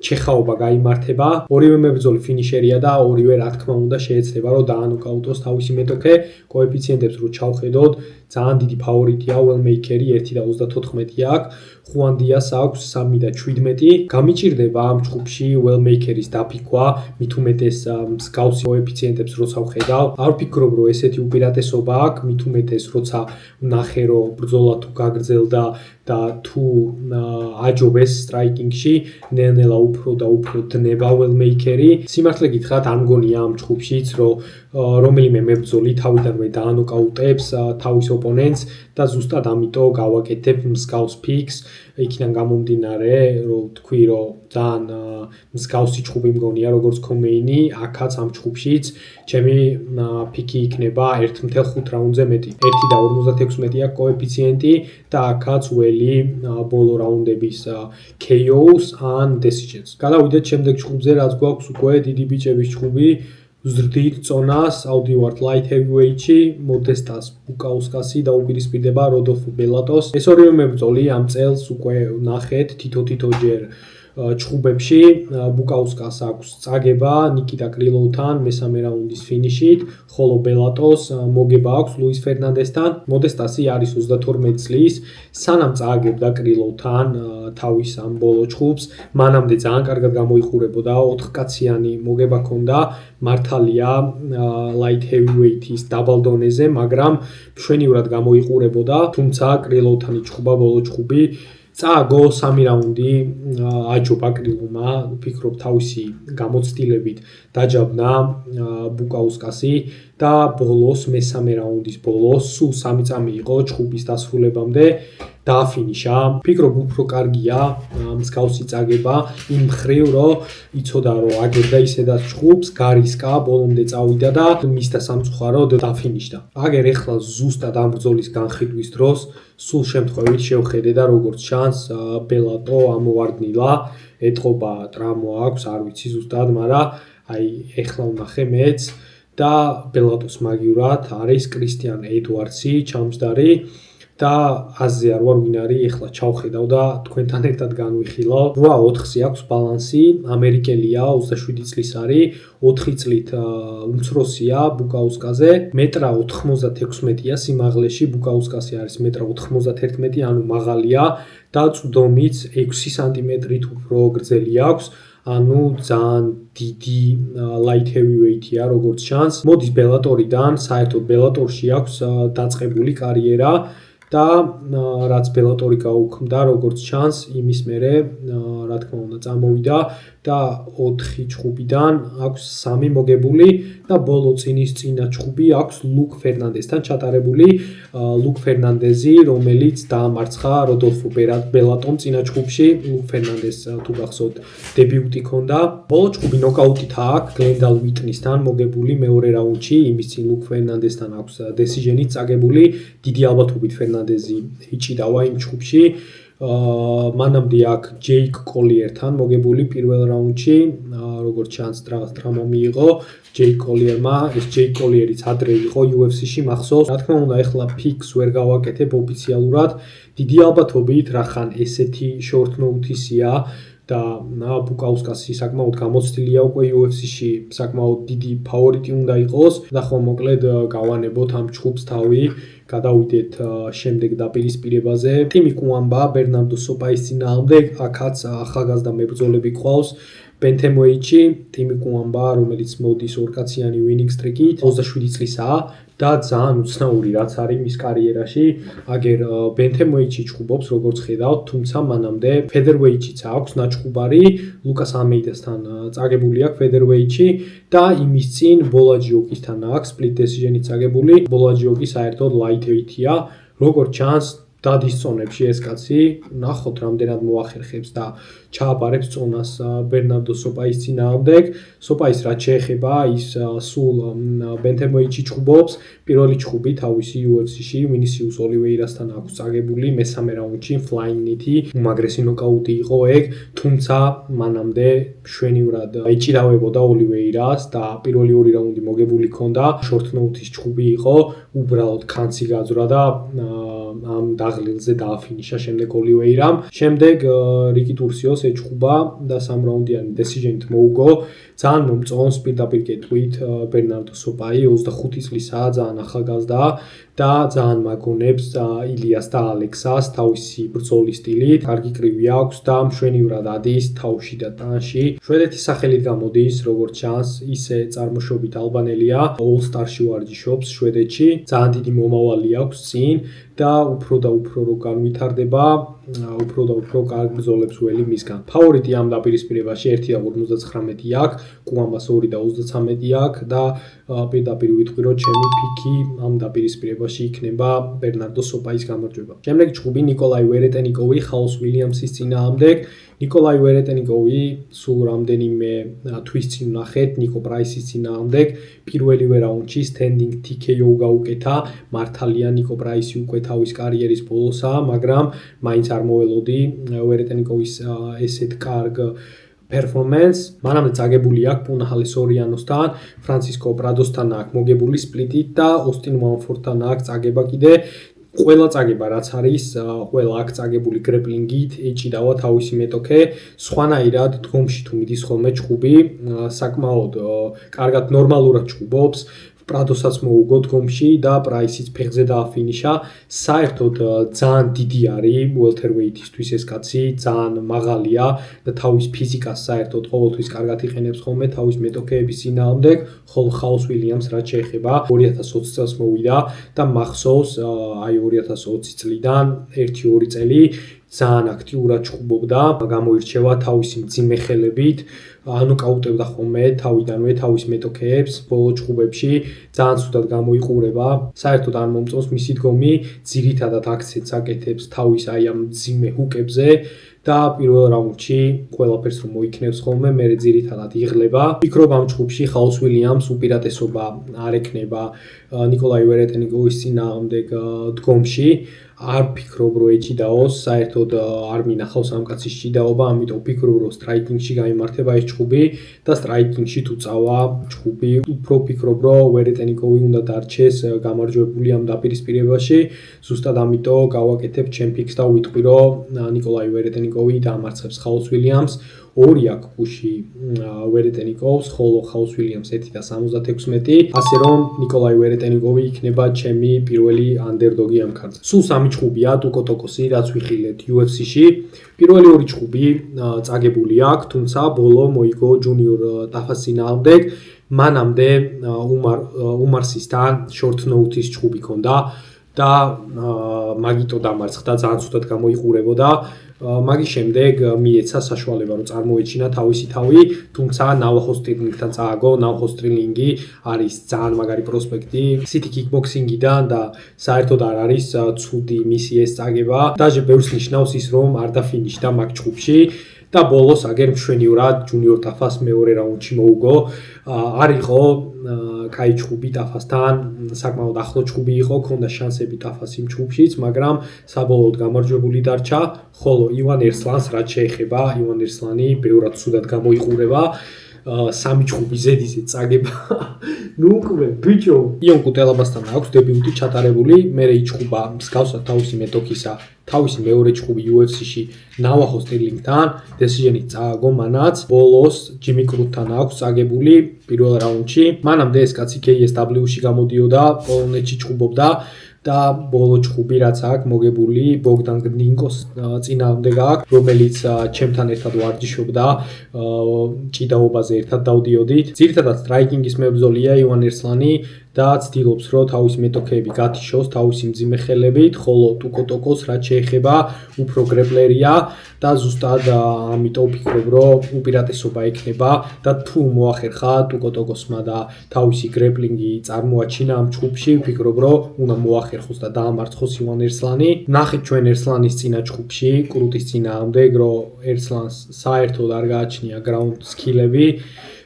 ჩეხაობა გაიმართება. ორივე მებრძოლი ფინიშერია და ორივე რა თქმა უნდა შეეცდება რომ დაანოკაუტოს თავისი მეტოქე. კოეფიციენტებს რო ჩავხედოთ, ძალიან დიდი ფავორიტია Wellmaker-ი 1.34 აქვს. Juan Diaz აქვს 3.17. გამიჭირდება ამ ჯგუფში Wellmaker-ის დაფიქვა, მით უმეტეს მსგავსი კოეფიციენტებს როცა ვხედავ. არ ვფიქრობ რომ ესეთი უპირატესობა აქვს, მით უმეტეს როცა ვნახე რომ ბრძოლა თუ გაგრძელდა და თუ აჯობეს სტრაიკინგში, ნელ-ნელა უფრო და უფრო დნება Wellmaker-ი. სიმართლე გითხრათ, არ მგონია ამ ჯგუფშიც რომ რომელიმე მებრძოლი თავიდანვე დაანოკაუტებს თავის ოპონენტს და ზუსტად ამიტომ გავაკეთებ მსგავს ფიქს. იქიდან გამომდინარე, რომ თქვი რომ ძალიან მსგავსი ჯგუფი მგონია როგორც Comain-ი, აქაც ამ ჯგუფშიც ჩემი ფიქი იქნება 1.5 რაუნდზე მეტი. 1.56 აქვს კოეფიციენტი და აქაც ველი ბოლო რაუნდების KO-ს ან decisions. გადავიდეთ შემდეგ ჯგუფზე, რაც გვაქვს უკვე დიდი ბიჭების ჯგუფი. ვზრდით წონას, ავდივართ light heavyweight-ში, Modestas Bukauskas-ი დაუპირისპირდება Rodolfo Bellatos. ეს ორივე მებრძოლი ამ წელს უკვე ვნახეთ თითო-თითოჯერ ჯგუფებში. Bukauskas აქვს წაგება Nikita Krylov-თან მესამე რაუნდის ფინიშით, ხოლო Bellatos მოგება აქვს Luis Fernandez-თან. Modestas-ი არის 32 წლის, სანამ წააგებდა Krylov-თან თავის ამ ბოლო ჯგუფს, მანამდე ძალიან კარგად გამოიყურებოდა, 4 კაციანი მოგება ჰქონდა. მართალია light heavyweight-ის დაბალ დონეზე, მაგრამ მშვენივრად გამოიყურებოდა, თუმცა Krylov-თან იჭხუბა ბოლო ჯგუფი. წააგო 3 რაუნდი აჯობა Krylov-მა, ვფიქრობ თავისი გამოცდილებით დაჯაბნა Bukauskas-ი და ბოლოს მესამე რაუნდის ბოლოს სულ 3 წამი იყო ჯგუფის დასრულებამდე დააფინიშა. ვფიქრობ უფრო კარგია მსგავსი წაგება იმ მხრივ, რომ იცოდა რომ აგებდა ისედაც ჯგუფს, გარისკა ბოლომდე წავიდა და მისდა სამწუხაროდ დაფინიშდა. აგერ ეხლა ზუსტად ამ ბრძოლის განხილვის დროს სულ შემთხვევით შევხედე და როგორც ჩანს Bellato ამოვარდნილა, ეთყობა ტრამვა აქვს, არ ვიცი ზუსტად, მაგრამ აი ეხლა ვნახე მეც და Bellatos მაგივრად არის Christian Edwards-ი, ჩამჯდარი და აზე არ ვარ ვინ არის, ეხლა ჩავხედავ და თქვენთან ერთად განვიხილავ. 8-4-ზე აქვს ბალანსი, ამერიკელია, 27 წლის არის, 4 წლით უმცროსია Bukauskas-ზე, 1.96 სიმაღლეში, Bukauskas-ი არის 1.91, ანუ მაღალია და წვდომიც 6 სანტიმეტრით უფრო გრძელი აქვს. ანუ ძალიან დიდი light heavyweight-ია როგორც ჩანს. მოდის Bellator-დან, საერთოდ Bellator-ში აქვს დაწყებული კარიერა და რაც Bellator-ი გაუქმდა, როგორც ჩანს, იმის მერე, რა თქმა უნდა, წამოვიდა და 4 ჩხუბიდან აქვს 3 მოგებული და ბოლო წინა ჩხუბი აქვს ლუკ ფერნანდესთან ჩატარებული. ლუკ ფერნანდეზი, რომელიც დაამარცხა როდოლფო ბელატომ წინა ჩხუბში. ლუკ ფერნანდეს თუ გახსოვთ დებიუტი ჰქონდა. ბოლო ჩხუბი ნოკაუტით აქვს გლენდალ უიტნისთან მოგებული მეორე რაუნდში. იმის წინ ლუკ ფერნანდესთან აქვს დესიჟენით წაგებული. დიდი ალბათობით ფერნანდეზი იჭიდავა იმ ჩხუბში. მანამდე აქ ჯეიკ კოლიერთან მოგებული პირველ რაუნდში, როგორც ჩანს ტრაუმა მიიღო ჯეიკ კოლიერმა, ეს ჯეიკ კოლიერიც ადრე იყო UFC-ში მახსოვს. რა თქმა უნდა, ეხლა ფიქს ვერ გავაკეთებ ოფიციალურად, დიდი ალბათობით რახან ესეთი short notice-ია და ბუკაუსკასი საკმაოდ გამოცდილია უკვე UFC-ში, საკმაოდ დიდი ფავორიტი უნდა იყოს და ხო მოკლედ გავანებოთ ამ ჩხუბს თავი. გადავიდეთ შემდეგ დაპირისპირებაზე. ტიმი კუამბა ბერნარდო სოპაის წინააღმდეგ, აქაც ახალგაზრდა მებრძოლები ყავს. ბენთემვეიტში ტიმი კუამბა, რომელიც მოდის ორკაციანი winning streak-ით, 27 წლისაა და ძალიან უცნაური რაც არის მის კარიერაში. აგერ ბენთემვეიტში ჩხუბობს, როგორც ხედავთ, თუმცა მანამდე ფედერვეიტშიც აქვს ნაჩხუბარი, ლუკას ამეიდასთან წაგებული აქვს ფედერვეიტში და იმის წინ ბოლაჯიოკისთან აქვს split decision-ით წაგებული. ბოლაჯიოკი საერთოდ lightweight-ია, როგორც ჩანს დადის წონებში ეს კაცი, ნახოთ რამდენად მოახერხებს და ჩააბარებს წონას ბერნარდო სოპაის წინააღმდეგ. სოპაის რაც შეეხება, ის სულ ბენთემვეიტში ჩხუბობს. პირველი ჩხუბი თავისი UFC-ში ვინისიუს ოლივეირასთან აქვს წაგებული მესამე რაუნდში flying knee-ი, უმაგრესი ნოკაუტი იყო ეგ, თუმცა მანამდე მშვენივრად ეჭიდავებოდა ოლივეირას და პირველი 2 რაუნდი მოგებული ჰქონდა. short notice ჩხუბი იყო, უბრალოდ კანცი გაძვრა და ამ დაღლილზე დააფინიშა შემდეგ ოლივეირამ. შემდეგ რიკი ტურსიოს ეჩხუბა და 3 რაუნდიანი decision-ით მოუგო. ძალიან მომწონს პირდაპირ კეთვით ბერნარდო სოპაი, 25 წლისაა, ძალიან ახალგაზრდაა და ძალიან მაგონებს ილიას და ალექსას თავისი ბრძოლის სტილით. კარგი კრივი აქვს და მშვენივრად ადის თავში და ტანში. შვედეთის სახელით გამოდის, როგორც ჩანს, ისე წარმოშობით ალბანელია, All-Star-ში ვარჯიშობს შვედეთში. ძალიან დიდი მომავალი აქვს წინ და უფრო და უფრო რო განვითარდება, უფრო და უფრო კარგ ბრძოლებს ველი მისგან. ფავორიტი ამ დაპირისპირებაში 1.59 აქვს, კუამბას 2.33 აქვს და პირდაპირ ვიტყვი რომ ჩემი ფიქი ამ დაპირისპირებაში იქნება ბერნარდო სოპაის გამარჯვება. შემდეგი ჩხუბი ნიკოლაი ვერეტენიკოვი ხაოს ვილიამსის წინააღმდეგ. ნიკოლაი ვერეტენიკოვი სულ რამდენიმე თვის წინ ნახეთ ნიკო პრაისის წინააღმდეგ. პირველივე რაუნდში standing TKO გაუკეთა. მართალია ნიკო პრაისი უკვე თავის კარიერის ბოლოსაა, მაგრამ მაინც არ მოველოდი ვერეტენიკოვის ესეთ კარგ performance. მანამდე წაგებული აქვს პუნჰალე სორიანოსთან, ფრანცისკო პრადოსთან აქვს მოგებული სპლიტით და ოსტინ მანფორდთან აქვს წაგება კიდე. ყველა წაგება რაც არის, ყველა აქვს წაგებული გრეპლინგით, ეჭიდავა თავისი მეტოქე. სხვანაირად დგომში თუ მიდის ხოლმე ჩხუბი, საკმაოდ კარგად ნორმალურად ჩხუბობს. პრადოსაც მოუგო დგომში და პრაისიც ფეხზე დააფინიშა. საერთოდ ძალიან დიდი არის welterweight-ისთვის ეს კაცი, ძალიან მაღალია და თავის ფიზიკას საერთოდ ყოველთვის კარგად იყენებს ხოლმე თავის მეტოქეების წინააღმდეგ, ხოლო ხაოს ვილიამს რაც შეეხება 2020 წელს მოვიდა და მახსოვს აი 2020 წლიდან 1-2 წელი ძალიან აქტიურად ჩხუბობდა, გამოირჩევა თავისი მძიმე ხელებით, ანოკაუტებდა ხოლმე თავიდანვე თავის მეტოქეებს ბოლო ჩხუბებში, ძალიან ცუდად გამოიყურება. საერთოდ არ მომწონს მისი დგომი, ძირითადად აქცენტს აკეთებს თავის აი ამ მძიმე ჰუკებზე და პირველ რაუნდში ყველაფერს რომ მოიქნევს ხოლმე, მერე ძირითადად იღლება. ვფიქრობ ამ ჩხუბში ხაოს ვილიამს უპირატესობა არ ექნება ნიკოლაი ვერეტენიკოვის წინააღმდეგ დგომში. არ ვფიქრობ რომ ეჭიდაოს, საერთოდ არ მინახავს ამ კაცის ჭიდაობა, ამიტომ ვფიქრობ რომ სტრაიკინგში გაიმართება ეს ჩხუბი და სტრაიკინგში თუ წავა ჩხუბი, უფრო ვფიქრობ რომ ვერეტენიკოვი უნდა დარჩეს გამარჯვებული ამ დაპირისპირებაში. ზუსტად ამიტომ გავაკეთებ ჩემ ფიქს და ვიტყვი რომ ნიკოლაი ვერეტენიკოვი დაამარცხებს ხაოს ვილიამს. 2 აქვს გუში ვერეტენიკოვს, ხოლო ხაოს ვილიამს 1.76. ასე რომ ნიკოლაი ვერეტენიკოვი იქნება ჩემი პირველი ანდერდოგი ამ ქარtზე. სულ 3 ჩხუბია ტუკოტოკოსი, რაც ვიხილეთ UFC-ში. პირველი 2 ჩხუბი წაგებული აქვს, თუმცა ბოლო მოიგო ჯუნიორ ტაფას წინააღმდეგ. მანამდე უმარსისთან short notice ჩხუბი ჰქონდა და მაგიტო დამარცხდა, ძალიან ცუდად გამოიყურებოდა. მაგის შემდეგ მიეცა საშუალება რომ წარმოეჩინა თავისი თავი, თუმცა ნავაჰო სტრილინგთან წააგო. ნავაჰო სტრილინგი არის ძალიან მაგარი პროსპექტი City Kickboxing-იდან და საერთოდ არ არის ცუდი მისი ეს წაგება. დაჟე ბევრს ნიშნავს ის რომ არ დაფინიშდა მაგ ჩხუბში და ბოლოს აგერ მშვენივრად ჯუნიორ ტაფას მეორე რაუნდში მოუგო. არ იყო კაი ჩხუბი ტაფასთან, საკმაოდ ახლო ჩხუბი იყო, ქონდა შანსები ტაფას იმ ჩხუბშიც, მაგრამ საბოლოოდ გამარჯვებული დარჩა. ხოლო ივან ერსლანს რაც შეეხება, ივან ერსლანი ბევრად ცუდად გამოიყურება. სამი ჩხუბი ზედიზე წაგება. ნუ უკვე ბიჭო, იონ კუტელაბასთან აქვს დებიუტი ჩატარებული, მერე იჩხუბა მსგავსად თავისი მეტოქისა, თავისი მეორე ჩხუბი UFC-ში ნავაჰო სტრილინგთან, დესიჟენით წააგო მანაც. ბოლოს ჯიმი კრუტთან აქვს წაგებული პირველ რაუნდში. მანამდე ეს კაცი KSW-ში გამოდიოდა, პოლონეთში ჩხუბობდა. და ბოლო ჩხუბი რაც აქვს მოგებული ბოგდან გნინკოს წინააღმდეგ აქვს, რომელიც ჩემთან ერთად ვარჯიშობდა, ჭიდაობაზე ერთად დავდიოდით. ძირითადად სტრაიკინგის მებრძოლია ივან ერსლანი და ცდილობს რომ თავის მეტოქეები გათიშოს თავისი მძიმე ხელებით, ხოლო ტუკოტოკოს რაც შეეხება უფრო გრეპლერია და ზუსტად ამიტომ ვფიქრობ რომ უპირატესობა ექნება და თუ მოახერხა ტუკოტოკოსმა და თავისი გრეპლინგი წარმოაჩინა ამ ჩხუბში, ვფიქრობ რომ უნდა მოახერხოს და დაამარცხოს ივან ერსლანი. ნახეთ ჩვენ ერსლანის წინა ჩხუბში, კრუტის წინააღმდეგ, რომ ერსლანს საერთოდ არ გააჩნია გრაუნდ სკილები.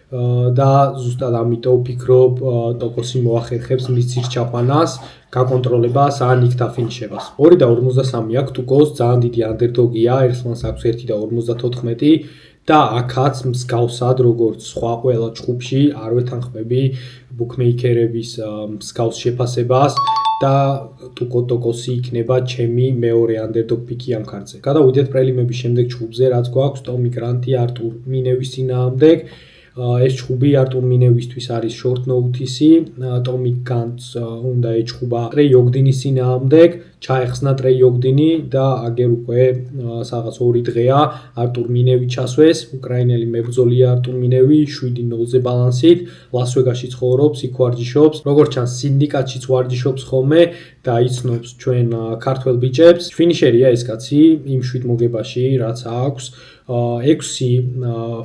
და ზუსტად ამიტომ ვფიქრობ ტოკოსი მოახერხებს მის ძირჩაყვანას, გაკონტროლებას ან იქ დაფინიშებას. 2.53 აქვს ტუკოს, ძალიან დიდი ანდერდოგია, ერსლანს აქვს 1.54 და აქაც მსგავსად როგორც სხვა ყველა ჩხუბში არ ვეთანხმები ბუქმეიკერების მსგავს შეფასებას და ტუკოტოკოსი იქნება ჩემი მეორე ანდერდოგ პიკი ამ ქართზე. გადავიდეთ პრელიმების შემდეგ ჩხუბზე, რაც გვაქვს ტომი გრანტი არტურ მინევის წინააღმდეგ. ეს ჩხუბი არტურ მინევისთვის არის short notice-ი, ტომი განტს უნდა ეჩხუბა ტრეი ოგდინის წინააღმდეგ, ჩაეხსნა ტრეი ოგდინი და აგერ უკვე რაღაც 2 დღეა არტურ მინევი ჩასვეს, უკრაინელი მებრძოლია არტურ მინევი, 7-0-ზე ბალანსით, ლას-ვეგასში ცხოვრობს, იქ ვარჯიშობს, როგორც ჩანს სინდიკატშიც ვარჯიშობს ხოლმე და იცნობს ჩვენ ქართველ ბიჭებს. ფინიშერია ეს კაცი იმ 7 მოგებაში, რაც აქვს. 6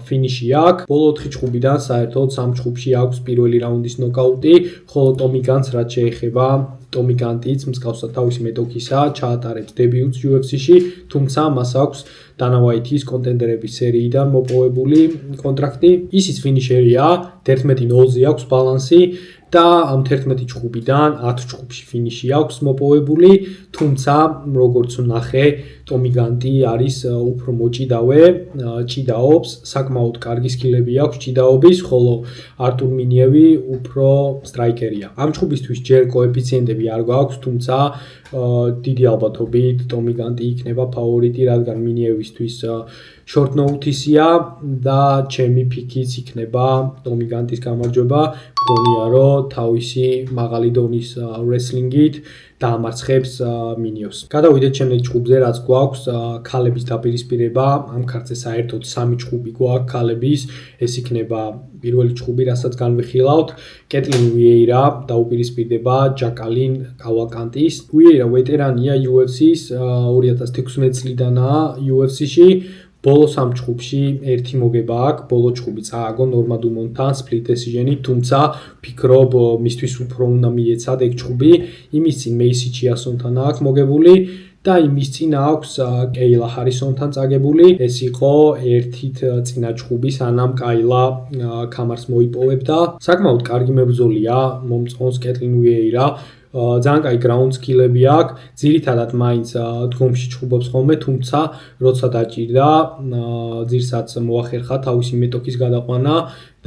ფინიში აქვს, ბოლო 4 ჩხუბიდან საერთოდ 3 ჩხუბში აქვს პირველი რაუნდის ნოკაუტი, ხოლო ტომი განტს რაც შეეხება, ტომი განტიც მსგავსად თავისი მეტოქისა ჩაატარებს დებიუტს UFC-ში, თუმცა მას აქვს დანა ვაითის კონტენდერების სერიიდან მოპოვებული კონტრაქტი. ისიც ფინიშერია, 11-0-ზე აქვს ბალანსი და ამ 11 ჩხუბიდან 10 ჩხუბში ფინიში აქვს მოპოვებული, თუმცა როგორც ნახე, ტომი განტი არის უფრო მოჭიდავე, ჭიდაობს, საკმაოდ კარგი სკილები აქვს ჭიდაობის, ხოლო არტურ მინევი უფრო სტრაიკერია. ამ ჩხუბისთვის ჯერ კოეფიციენტები არ გვაქვს, თუმცა დიდი ალბათობით ტომი განტი იქნება ფავორიტი, რადგან მინევისთვის short notice-ია და ჩემი ფიქიც იქნება ტომი განტის გამარჯვება. მგონია რომ თავისი მაღალი დონის wrestling-ით დაამარცხებს მინიოს. გადავიდეთ შემდეგ ჩხუბზე, რაც გვაქვს ქალების დაპირისპირება. ამ ქართზე საერთოდ 3 ჩხუბი გვაქვს ქალების. ეს იქნება პირველი ჩხუბი, რასაც განვიხილავთ. კეტლინ ვიეირა დაუპირისპირდება ჯაკალინ კავაკანტის. ვიეირა ვეტერანია UFC-ს, 2016 წლიდანაა UFC-ში. ბოლო 3 ჩხუბში ერთი მოგება აქვს, ბოლო ჩხუბი წააგო ნორმა დუმონთან split decision-ით, თუმცა ვფიქრობ მისთვის უფრო უნდა მიეცად ეგ ჩხუბი. იმის წინ მეისი ჩიასონთან აქვს მოგებული და იმის წინ აქვს კეილა ჰარისონთან წაგებული. ეს იყო ერთით წინა ჩხუბი, სანამ კაილა კამარს მოიპოვებდა. საკმაოდ კარგი მებრძოლია, მომწონს კეტლინ ვიეირა. ძალიან კაი გრაუნდ სკილები აქვს, ძირითადად მაინც დგომში ჩხუბობს ხოლმე, თუმცა როცა დაჭირდა, ძირსაც მოახერხა თავისი მეტოქის გადაყვანა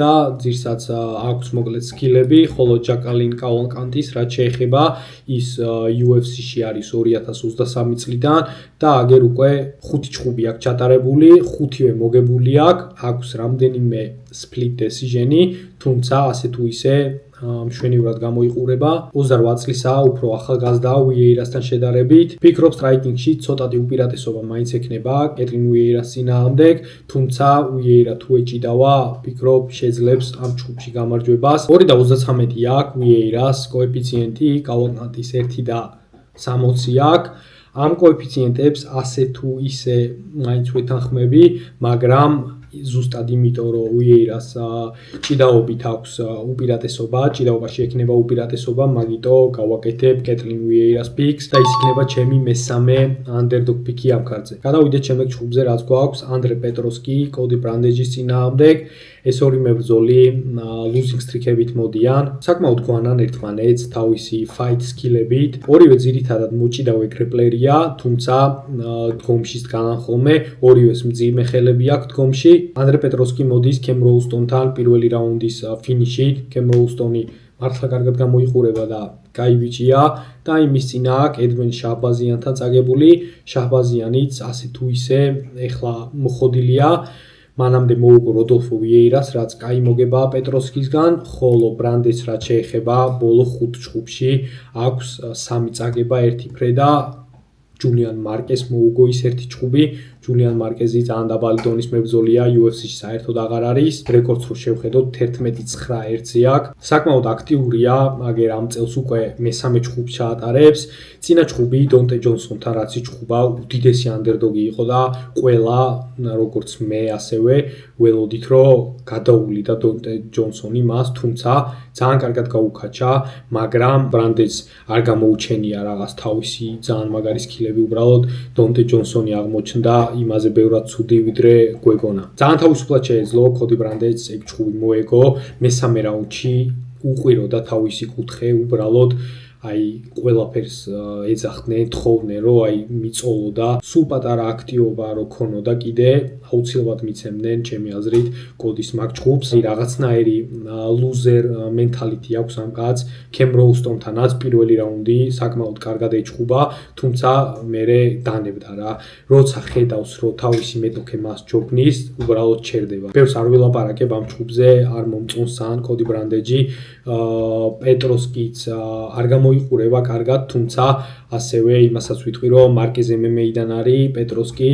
და ძირსაც აქვს მოკლედ სკილები, ხოლო ჯაკალინ კავაკანტის რაც შეეხება, ის UFC-ში არის 2023 წლიდან და აგერ უკვე 5 ჩხუბი აქვს ჩატარებული, 5-ვე მოგებული აქვს რამდენიმე split decision-ი, თუმცა ასე თუ ისე მშვენივრად გამოიყურება. 28 წლისაა, უფრო ახალგაზრდაა ვიეირასთან შედარებით. ვფიქრობ სტრაიკინგში ცოტათი უპირატესობა მაინც ექნება კეტლინ ვიეირას წინააღმდეგ, თუმცა ვიეირა თუ ეჭიდავა, ვფიქრობ შეძლებს ამ ჩხუბში გამარჯვებას. 2.33 აქვს ვიეირას კოეფიციენტი, კავაკანტის 1.60 აქვს. ამ კოეფიციენტებს ასე თუ ისე მაინც ვეთანხმები, მაგრამ ზუსტად იმიტომ რომ უიეირას ჭიდაობით აქვს უპირატესობა, ჭიდაობაში ექნება უპირატესობა, მაგიტო გავაკეთებ კეტლინ უიეირას პიკს და ის იქნება ჩემი მესამე underdog პიკი ამ ქარდზე. გადავიდეთ შემდეგ ჯგუფზე, რაც გვაქვს ანდრე პეტროსკი, კოდი ბრანდეჯის წინააღმდეგ. ეს ორი მებრძოლი losing streak-ებით მოდიან. საკმაოდ გვანან ერთმანეთს თავისი fight skill-ებით. ორივე ძირითადად მოჭიდავე გრეპლერია, თუმცა დგომში დგანან ხოლმე, ორივეს მძიმე ხელები აქვს დგომში. ანდრე პეტროსკი მოდის კემ როუსტონთან პირველი რაუნდის ფინიშით. კემ როუსტონი მართლა კარგად გამოიყურება და კაი ბიჭია და იმის წინა აქვს ედმენ შაჰბაზიანთან წაგებული. შაჰბაზიანიც ასე თუ ისე ეხლა მოხოდილია. მანამდე მოუგო როდოლფო ვიეირას, რაც კაი მოგებაა პეტროსკისგან, ხოლო ბრანდეც რაც შეეხება ბოლო 5 ჯგუფში აქვს 3 წაგება, 1 ფრე და ჯულიან მარკეს მოუგო ის ერთი ჯგუფი. ჯულიან მარკეზი ძალიან დაბალი დონის მებრძოლია, UFC-ში საერთოდ აღარ არის. რეკორდს რო შევხედოთ 11-9-1-ი აქვს. საკმაოდ აქტიურია, მაგერ ამ წელს უკვე მესამე ჯგუფს ჩაატარებს. წინა ჯგუფი დონტე ჯონსონთან რაც იჭხუბა, უდიდესი underdog იყო და ყველა, როგორც მე ასევე ველოდით რომ გადაუვლიდა დონტე ჯონსონი მას, თუმცა ძალიან კარგად გაუკაჩა, მაგრამ ბრანდეც არ გამოუჩენია რაღაც თავისი ძალიან მაგარი სკილები, უბრალოდ დონტე ჯონსონი აღმოჩნდა იმაზე ბევრად ცუდი ვიდრე გვეგონა. ძალიან თავისუფლად შეეძლო კოდი ბრანდეც ეგ ჯგუფი მოეგო, მესამე რაუნდში უყვიროდა თავისი კუთხე, უბრალოდ აი ყველაფერს ეძახდნენ, თხოვდნენ რომ აი მიწოლოდა, სულ პატარა აქტიობა რო ქონოდა კიდე აუცილებლად მიცემდნენ ჩემი აზრით კოდის მაგ ჯგუფს. რაღაცნაირი ლუზერ მენტალიტი აქვს ამ კაცს. კემ როუსტონთანაც პირველი რაუნდი საკმაოდ კარგად ეჭხუბა, თუმცა მერე დანებდა რა. როცა ხედავს რომ თავისი მეტოქე მას ჯობნის, უბრალოდ ჩერდება. ბევრს არ ვილაპარაკებ ამ ჯგუფზე, არ მომწონს ძალიან კოდი ბრანდეჯი. პეტროსკიც არ გამოიყურება კარგად, თუმცა ასევე იმასაც ვიტყვი რომ მარკეზ MMA-დან არის, პეტროსკი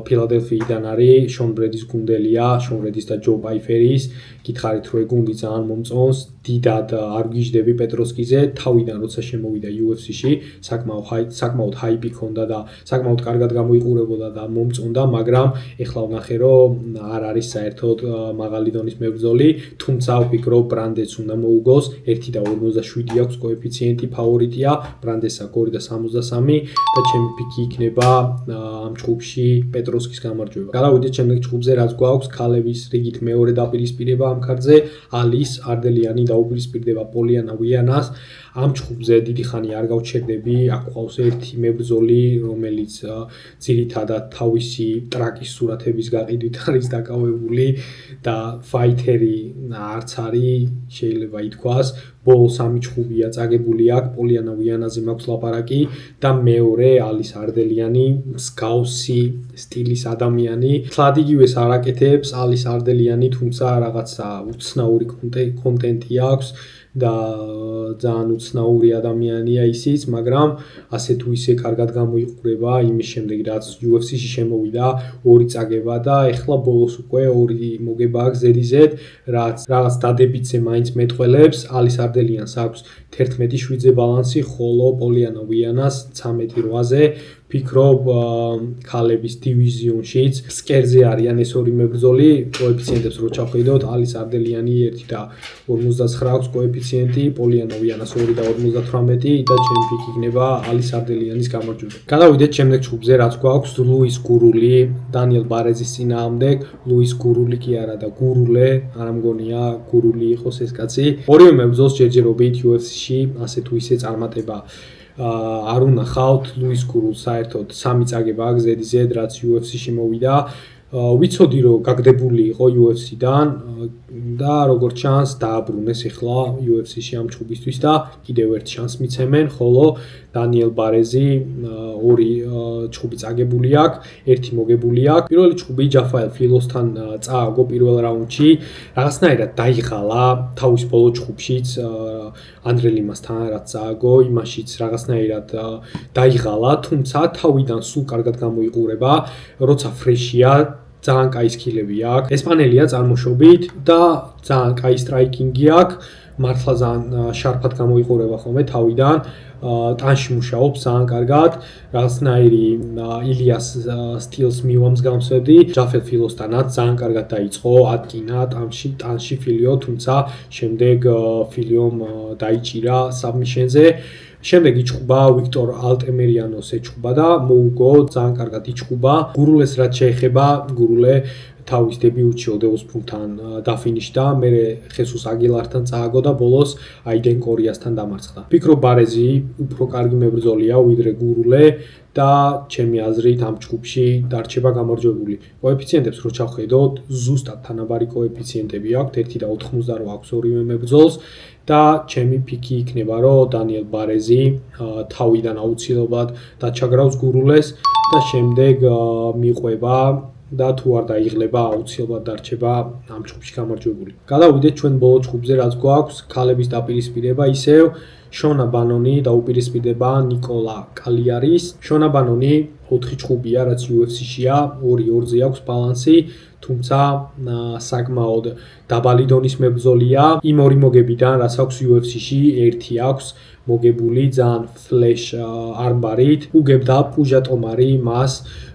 ფილადელფიიდან არის, შონ ბრედის გუნდელია, შონ ბრედის და ჯო პაიფერის. გითხარით რომ ეგ გუნდი ძალიან მომწონს, დიდად არ გიждები პეტროსკიზე, თავიდან როცა შემოვიდა UFC-ში, საკმაოდ ჰაიპი ჰქონდა და საკმაოდ კარგად გამოიყურებოდა და მომწონდა, მაგრამ ეხლა ვნახე რომ არ არის საერთოდ მაღალი დონის მებრძოლი, თუმცა ვფიქრობ ბრანდეც უნდა მოუგოს, 1.47 აქვს კოეფიციენტი, ფავორიტია, ბრანდესს აქვს 2.63 და ჩემი პიკი იქნება ამ ჯგუფში პეტროსკის გამარჯვება. გადავიდეთ შემდეგ ჯგუფზე, რაც გვაქვს ქალების რიგით მეორე დაპირისპირება ამ ქარდზე, ალის არდელიანი დაუპირისპირდება პოლიანა ვიანას. ამ ჯგუფზე დიდი ხანი არ გავჩერდები, აქ ყავს ერთი მებრძოლი, რომელიც ძირითადად თავისი ტრაკის სურათების გაყიდვით არის დაკავებული და ფაითერი არც არის, შეიძლება ითქვას. ბოლო 3 ჯგუფია წაგებული აქ, პოლიანა ვიანაზე მაქვს ლაპარაკი და მეორე ალის არდელიანი, მსგავსი სტილის ადამიანი. თლად იგივეს არ აკეთებს ალის არდელიანი, თუმცა რაღაცა უცნაური კონტენტი აქვს და ძალიან უცნაური ადამიანია ისიც, მაგრამ ასე თუ ისე კარგად გამოიყურება იმის შემდეგ, რაც UFC-ში შემოვიდა, 2 წაგება და ეხლა ბოლოს უკვე 2 მოგება აქვს ზედიზედ, რაც რაღაც დადებითზე მაინც მეტყველებს. ალის არდელიანს აქვს 11-7-ზე ბალანსი, ხოლო პოლიანა ვიანას 13-8-ზე. ფიქრობ ქალების დივიზიონშიც სკერზე არიან ეს ორი მებრძოლი, კოეფიციენტებს რო ჩავხედოთ, ალის არდელიანი 1.59 აქვს კოეფიციენტი, პოლიანა ვიანას 2.58 და ჩემი პიკი იქნება ალის არდელიანის გამარჯვება. გადავიდეთ შემდეგ ჯგუფზე, რაც გვაქვს ლუის გურული, დანიელ ბარეზის წინააღმდეგ. ლუის გურული კი არა და გურულე, არ მგონია გურული იყოს ეს კაცი. ორივე მებრძოლს ჯერჯერობით UFC-ში ასე თუ ისე წარმატება არ უნახავთ. ლუის გურულს საერთოდ 3 წაგება აქვს ზედიზედ, რაც UFC-ში მოვიდა. ვიცოდი რომ გაგდებული იყო UFC-დან და როგორც ჩანს დააბრუნეს ეხლა UFC-ში ამ ჯგუფისთვის და კიდევ ერთ შანსს მიცემენ, ხოლო დანიელ ბარეზი 2 ჯგუფი წაგებული აქვს, 1 მოგებული აქვს. პირველი ჯგუფი ჯაფაელ ფილოსთან წააგო პირველ რაუნდში, რაღაცნაირად დაიღალა თავის ბოლო ჯგუფშიც ანდრე ლიმასთან რაც წააგო, იმაშიც რაღაცნაირად დაიღალა, თუმცა თავიდან სულ კარგად გამოიყურება, როცა ფრეშია, ძალიან კაი სკილები აქვს. ესპანელია წარმოშობით და ძალიან კაი სტრაიკინგი აქვს, მართლა ძალიან შარფად გამოიყურება ხოლმე თავიდან. ტანში მუშაობს ძალიან კარგად, რაღაცნაირი ილიას სტილს მივამსგავსებდი. ჯაფეთ ფილოსთანაც ძალიან კარგად დაიწყო ატკინა ტანში ფილიო, თუმცა შემდეგ ფილიომ დაიჭირა საბმიშენზე. შემდეგ იჩხუბა ვიქტორ ალტემერიანოს ეჩხუბა და მოუგო ძალიან კარგად იჩხუბა. გურულეს რაც შეეხება, გურულე თავის დებიუტში ოდეოსპუნთან დაფინიშდა, მერე ხესუს აგილართან წააგო და ბოლოს აიდენ კორიასთან დამარცხდა. ვფიქრობ ბარეზი უფრო კარგი მებრძოლია ვიდრე გურულე და ჩემი აზრით ამ ჯგუფში დარჩება გამარჯვებული. კოეფიციენტებს რო ჩავხედოთ, ზუსტად თანაბარი კოეფიციენტები აქვს, 1.98 აქვს ორივე მებრძოლს და ჩემი ფიქი იქნება, რომ დანიელ ბარეზი თავიდან აუცილებლად დაჩაგრავს გურულეს და შემდეგ მიყვება და თუ არ დაიღლება აუცილებლად დარჩება ამ ჯგუფში გამარჯვებული. გადავიდეთ ჩვენ ბოლო ჯგუფზე, რაც გვაქვს, ქალების დაპირისპირება ისევ შონა ბანონი დაუპირისპირდება ნიკოლა კალიარის. შონა ბანონი 4 ჯგუფია, რაც UFC-შია, 2-2-ზე აქვს ბალანსი, თუმცა საკმაოდ დაბალი დონის მებრძოლია. იმ ორი მოგებიდან, რაც აქვს UFC-ში, ერთი აქვს მოგებული ძალიან ფლეშ armbarით. უგებდა პუჟა ტომარი მას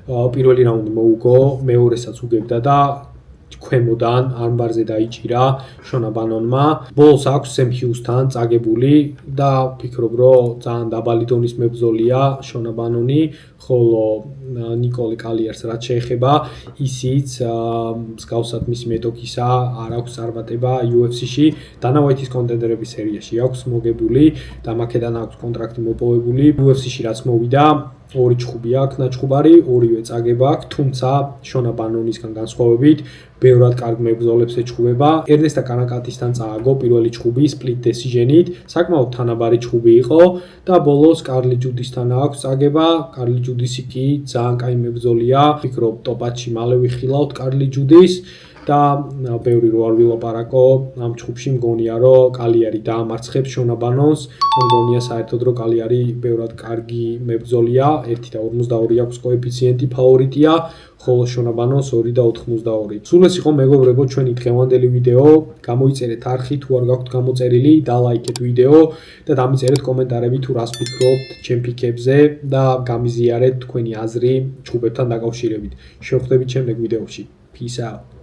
პირველი რაუნდი მოუგო, მეორესაც უგებდა და ქვემოდან armbarზე დაიჭირა შონა ბანონმა. ბოლოს აქვს სემ ჰიუსთან წაგებული და ვფიქრობ, რომ ძალიან დაბალი დონის მებრძოლია შონა ბანონი, ხოლო ნიკოლე კალიარს რაც შეეხება, ისიც მსგავსად მისი მეტოქისა არ აქვს წარმატება UFC-ში. დანა ვაითის კონტენდერების სერიაში აქვს მოგებული და მაქედან აქვს კონტრაქტი მოპოვებული. UFC-ში რაც მოვიდა, 2 ჯგუფი აქვს ნაჩხუბარი, ორივე წაგება აქვს, თუმცა შონა ბანონისგან განსხვავებით, ბევრად კარგ მებრძოლებს ეჩხუბება. ერნესტა კანაკატისთან წააგო პირველი ჯგუფი split decision-ით, საკმაოდ თანაბარი ჯგუფი იყო და ბოლოს კარლი ჯუდისთან აქვს წაგება. კარლი ჯუდისი კი ძალიან კაი მებრძოლია. ვფიქრობ, ტოპ-10-ში მალე ვიხილავთ კარლი ჯუდის და ბევრი რო არ ვილაპარაკო ამ ჯგუფში მგონია, რომ კალიარი დაამარცხებს შონა ბანონს. მგონია საერთოდ რომ კალიარი ბევრად კარგი მებრძოლია, 1.52 აქვს კოეფიციენტი, ფავორიტია, ხოლო შონა ბანონს 2.82. სულ ეს იყო მეგობრებო ჩვენი დღევანდელი ვიდეო. გამოიწერეთ არხი თუ არ გაქვთ გამოწერილი და ლაიქეთ ვიდეო და დამიწერეთ კომენტარები თუ რას ფიქრობთ ჩემ ფიქებზე და გამიზიარეთ თქვენი აზრი ჯგუფებთან დაკავშირებით. შევხვდებით შემდეგ ვიდეოში. Peace out.